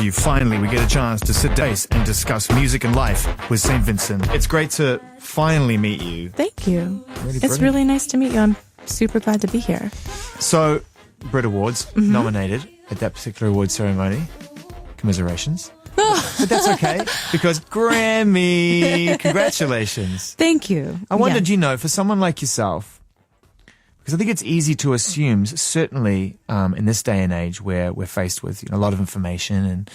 interview, finally we get a chance to sit down and discuss music and life with St. Vincent. It's great to finally meet you. Thank you. Really it's really nice to meet you. I'm super glad to be here. So, Brit Awards, nominated at that particular award ceremony. Commiserations. But that's okay, because Grammy, congratulations. Thank you. I wondered, for someone like yourself, because I think it's easy to assume, certainly in this day and age where we're faced with a lot of information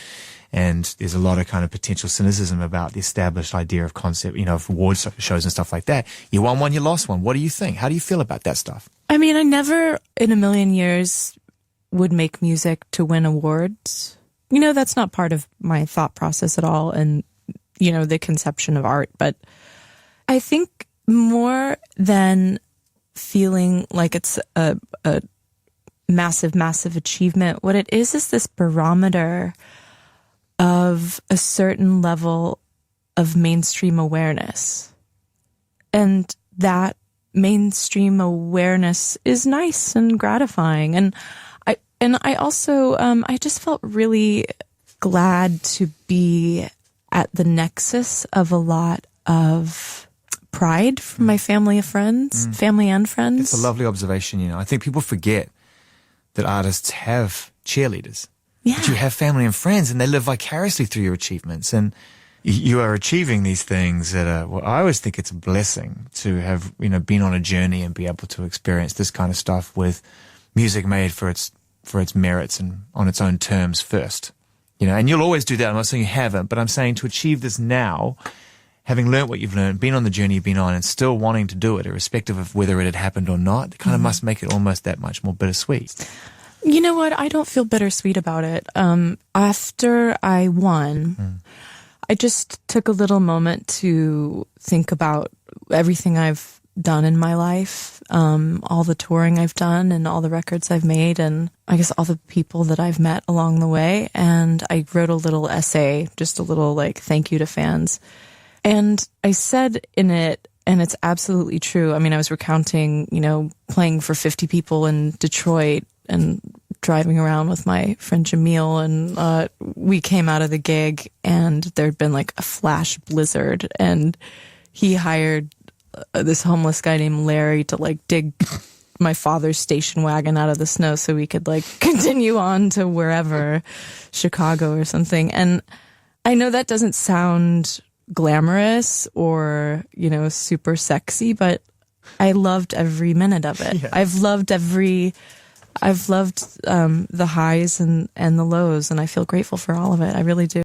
and there's a lot of kind of potential cynicism about the established idea of concept, of award shows and stuff like that. You won one, you lost one. What do you think? How do you feel about that stuff? I mean, I never in a million years would make music to win awards. That's not part of my thought process at all and, the conception of art. But I think more than feeling like it's a massive, massive achievement, what it is this barometer of a certain level of mainstream awareness. And that mainstream awareness is nice and gratifying. And I also, I just felt really glad to be at the nexus of a lot of pride from my family and friends. It's a lovely observation, I think people forget that artists have cheerleaders. Yeah. That you have family and friends and they live vicariously through your achievements. And you are achieving these things that are, I always think it's a blessing to have, been on a journey and be able to experience this kind of stuff with music made for its merits and on its own terms first. And you'll always do that. I'm not saying you haven't, but I'm saying to achieve this now, having learned what you've learned, been on the journey you've been on and still wanting to do it, irrespective of whether it had happened or not, it kind of must make it almost that much more bittersweet. You know what? I don't feel bittersweet about it. After I won, I just took a little moment to think about everything I've done in my life, all the touring I've done and all the records I've made, and I guess all the people that I've met along the way. And I wrote a little essay, just a little thank you to fans. And I said in it, and it's absolutely true. I mean, I was recounting, playing for 50 people in Detroit and driving around with my friend Jamil, and we came out of the gig and there'd been a flash blizzard, and he hired this homeless guy named Larry to dig my father's station wagon out of the snow so we could continue on to wherever, Chicago or something. And I know that doesn't sound glamorous or, super sexy, but I loved every minute of it. Yeah. I've loved the highs and the lows, and I feel grateful for all of it. I really do.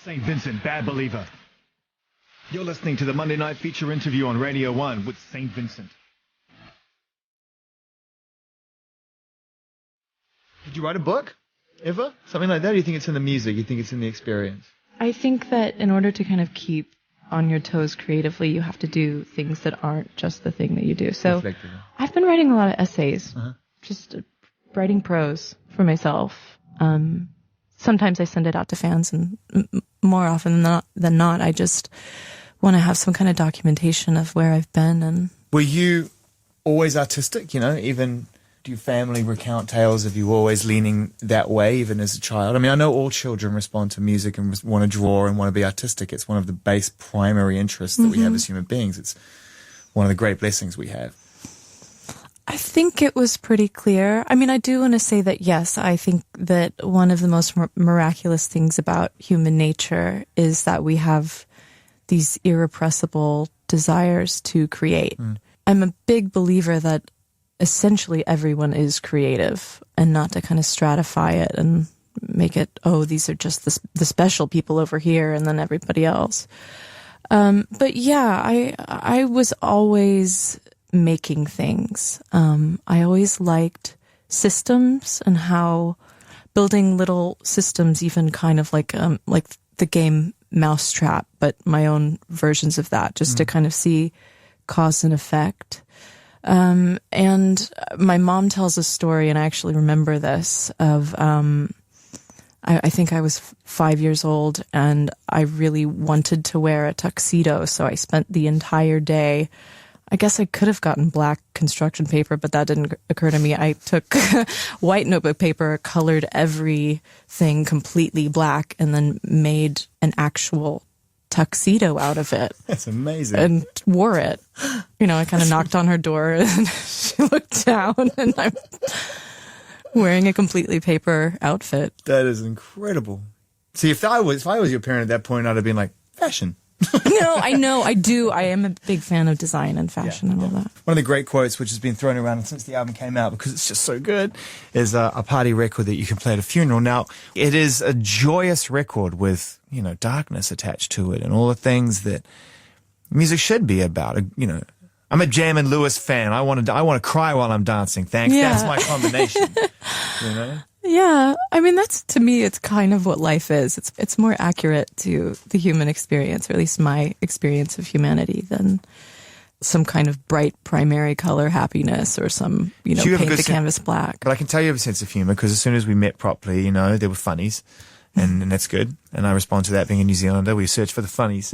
St. Vincent, bad believer. You're listening to the Monday Night Feature interview on Radio 1 with St. Vincent. Did you write a book? Ever? Something like that? Or do you think it's in the music? You think it's in the experience? I think that in order to kind of keep on your toes creatively, you have to do things that aren't just the thing that you do. So I've been writing a lot of essays, just writing prose for myself. Sometimes I send it out to fans, and more often than not, I just want to have some kind of documentation of where I've been. And were you always artistic? You know, even do your family recount tales of you always leaning that way, even as a child? I mean, I know all children respond to music and want to draw and want to be artistic. It's one of the base primary interests that we have as human beings. It's one of the great blessings we have. I think it was pretty clear. I mean, I do want to say that, yes, I think that one of the most miraculous things about human nature is that we have these irrepressible desires to create. I'm a big believer that essentially everyone is creative, and not to kind of stratify it and make it, oh, these are just the special people over here and then everybody else. But yeah, I was always making things. I always liked systems and how building little systems, even kind of like the game Mousetrap, but my own versions of that, just to kind of see cause and effect. And my mom tells a story, and I actually remember this, of I think I was 5 years old, and I really wanted to wear a tuxedo, so I spent the entire day. I guess I could have gotten black construction paper, but that didn't occur to me. I took white notebook paper, colored everything completely black, and then made an actual tuxedo out of it. That's amazing. And wore it. You know, I kind of knocked on her door, and she looked down, and I'm wearing a completely paper outfit. That is incredible. See, if I was your parent at that point, I'd have been like, fashion. No, I know, I do. I am a big fan of design and fashion and all that. One of the great quotes, which has been thrown around since the album came out, because it's just so good, is a party record that you can play at a funeral. Now, it is a joyous record with, you know, darkness attached to it and all the things that music should be about. You know, I'm a Jam and Lewis fan. I want to cry while I'm dancing. Thanks. Yeah. That's my combination. You know? Yeah, I mean, that's, to me, it's kind of what life is. It's more accurate to the human experience, or at least my experience of humanity, than some kind of bright primary color happiness or some, you know, paint the canvas black. But I can tell you have a sense of humor, because as soon as we met properly, you know, there were funnies, and that's good. And I respond to that, being a New Zealander. We search for the funnies.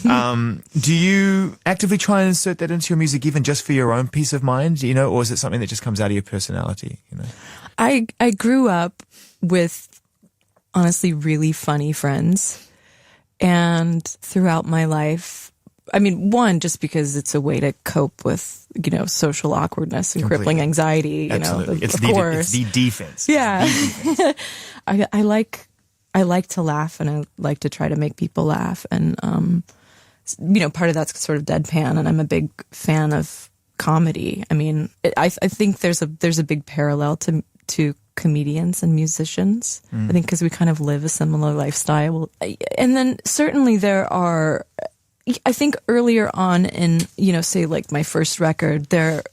Do you actively try and insert that into your music, even just for your own peace of mind, you know, or is it something that just comes out of your personality, you know? I grew up with, honestly, really funny friends. And throughout my life, I mean, one, just because it's a way to cope with, you know, social awkwardness and crippling anxiety, you Absolutely. know, It's the defense. Yeah. The defense. I like to laugh, and I like to try to make people laugh. And, you know, part of that's sort of deadpan, and I'm a big fan of comedy. I mean, I think there's a big parallel to comedians and musicians. I think because we kind of live a similar lifestyle. And then certainly there are, I think earlier on in, you know, say like my first record, there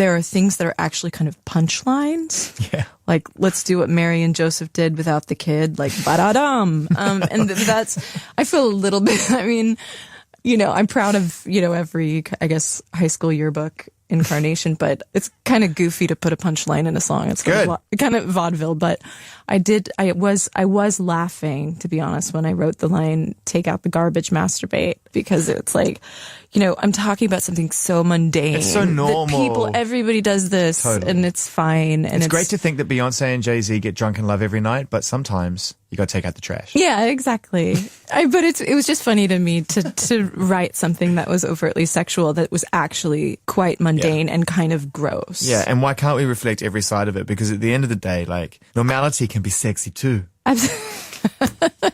are things that are actually kind of punchlines. Yeah. Like, let's do what Mary and Joseph did without the kid, like, ba-da-dum. And that's, I feel a little bit, I mean, you know, I'm proud of, you know, every, I guess, high school yearbook incarnation, but it's kind of goofy to put a punchline in a song. It's kind of vaudeville, but I was laughing, to be honest, when I wrote the line, take out the garbage, masturbate, because it's like, you know, I'm talking about something so mundane. It's so normal. Everybody does this, totally. And it's fine. And it's great to think that Beyonce and Jay-Z get drunk in love every night, but sometimes you got to take out the trash. Yeah, exactly. But it was just funny to me to write something that was overtly sexual that was actually quite mundane and kind of gross. Yeah, and why can't we reflect every side of it? Because at the end of the day, like, normality can be sexy too. Absolutely.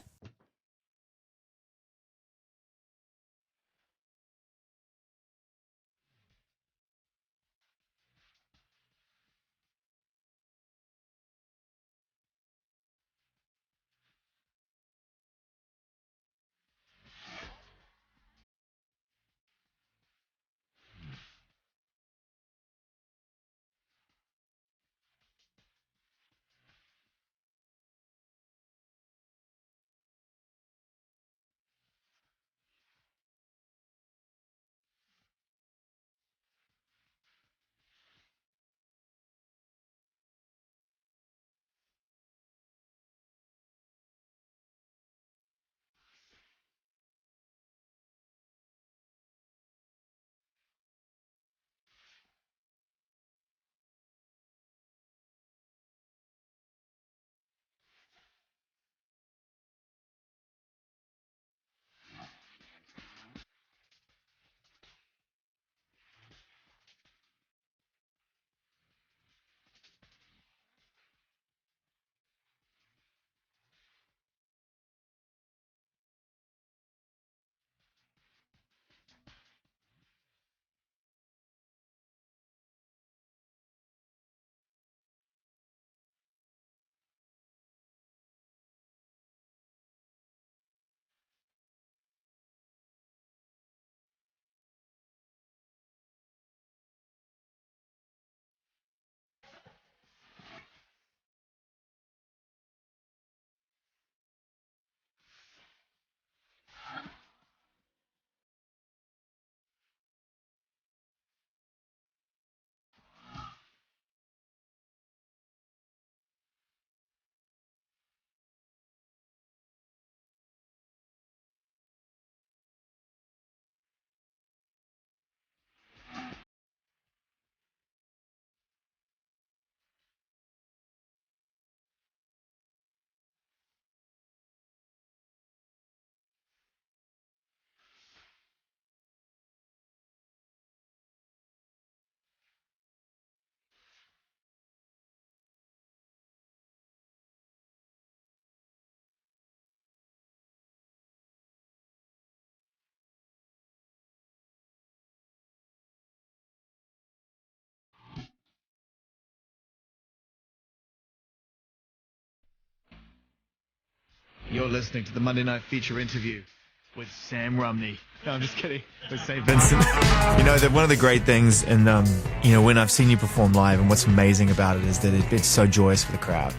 You're listening to the Monday Night Feature interview with Sam Rumney. No, I'm just kidding. With St. Vincent. You know, that one of the great things, and you know, when I've seen you perform live, and what's amazing about it is that it's so joyous for the crowd.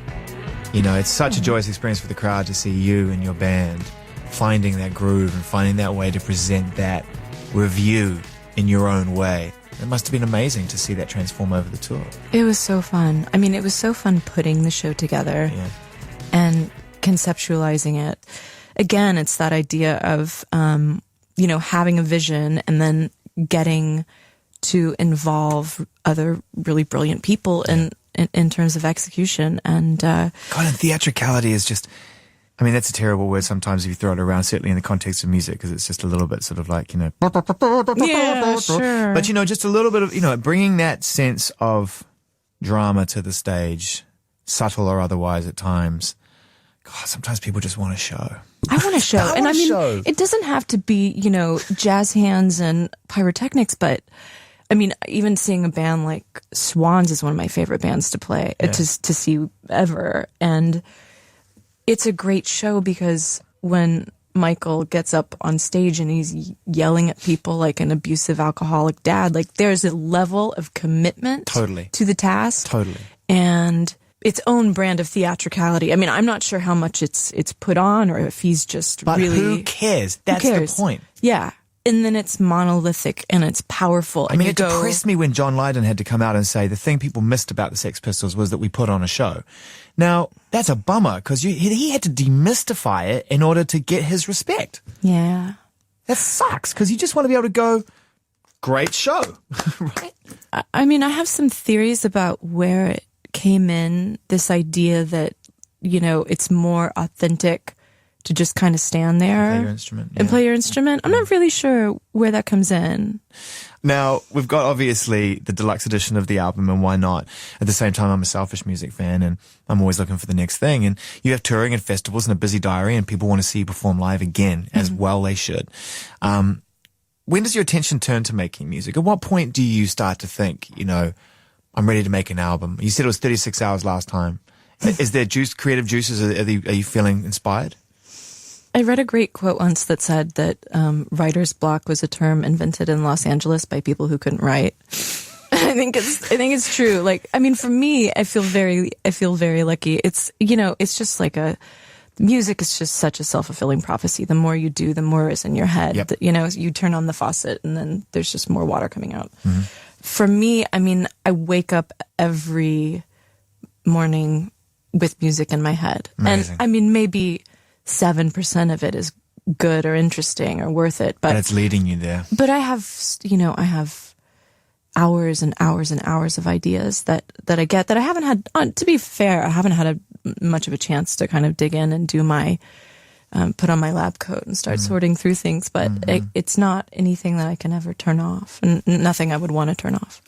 You know, it's such a joyous experience for the crowd to see you and your band finding that groove and finding that way to present that review in your own way. It must have been amazing to see that transform over the tour. It was so fun. I mean, it was so fun putting the show together and conceptualizing it. Again, it's that idea of, you know, having a vision and then getting to involve other really brilliant people in terms of execution. And God, and theatricality is just, I mean, that's a terrible word sometimes if you throw it around, certainly in the context of music, because it's just a little bit sort of like, you know, yeah, sure. But, you know, just a little bit of, you know, bringing that sense of drama to the stage, subtle or otherwise at times. God, sometimes people just want a show. I want a show. And I mean, show. It doesn't have to be, you know, jazz hands and pyrotechnics, but I mean, even seeing a band like Swans is one of my favorite bands to play, to see ever. And it's a great show because when Michael gets up on stage and he's yelling at people like an abusive alcoholic dad, like there's a level of commitment to the task. Totally. And its own brand of theatricality. I mean, I'm not sure how much it's put on or if he's just but really... who cares? That's the point. Yeah. And then it's monolithic and it's powerful. I mean, it depressed me when John Lydon had to come out and say the thing people missed about the Sex Pistols was that we put on a show. Now, that's a bummer because he had to demystify it in order to get his respect. Yeah. That sucks because you just want to be able to go, great show, right? I mean, I have some theories about where it came in, this idea that, you know, it's more authentic to just kind of stand there and play your instrument. And play your instrument. I'm not really sure where that comes in. Now, we've got obviously the deluxe edition of the album, and why not? At the same time, I'm a selfish music fan, and I'm always looking for the next thing. And you have touring and festivals and a busy diary, and people want to see you perform live again, as well they should. When does your attention turn to making music? At what point do you start to think, you know, I'm ready to make an album? You said it was 36 hours last time. Is there creative juices? Are you feeling inspired? I read a great quote once that said that writer's block was a term invented in Los Angeles by people who couldn't write. I think it's true. Like, I mean, for me, I feel very lucky. It's, you know, it's just like music is just such a self-fulfilling prophecy. The more you do, the more is in your head. Yep. You know, you turn on the faucet and then there's just more water coming out. Mm-hmm. For me, I mean, I wake up every morning with music in my head. Amazing. And I mean, maybe 7% of it is good or interesting or worth it. But it's leading you there. But I have hours and hours and hours of ideas that I get that I haven't had, to be fair, I haven't had much of a chance to kind of dig in and do my, put on my lab coat and start sorting through things. But it's not anything that I can ever turn off, and nothing I would want to turn off.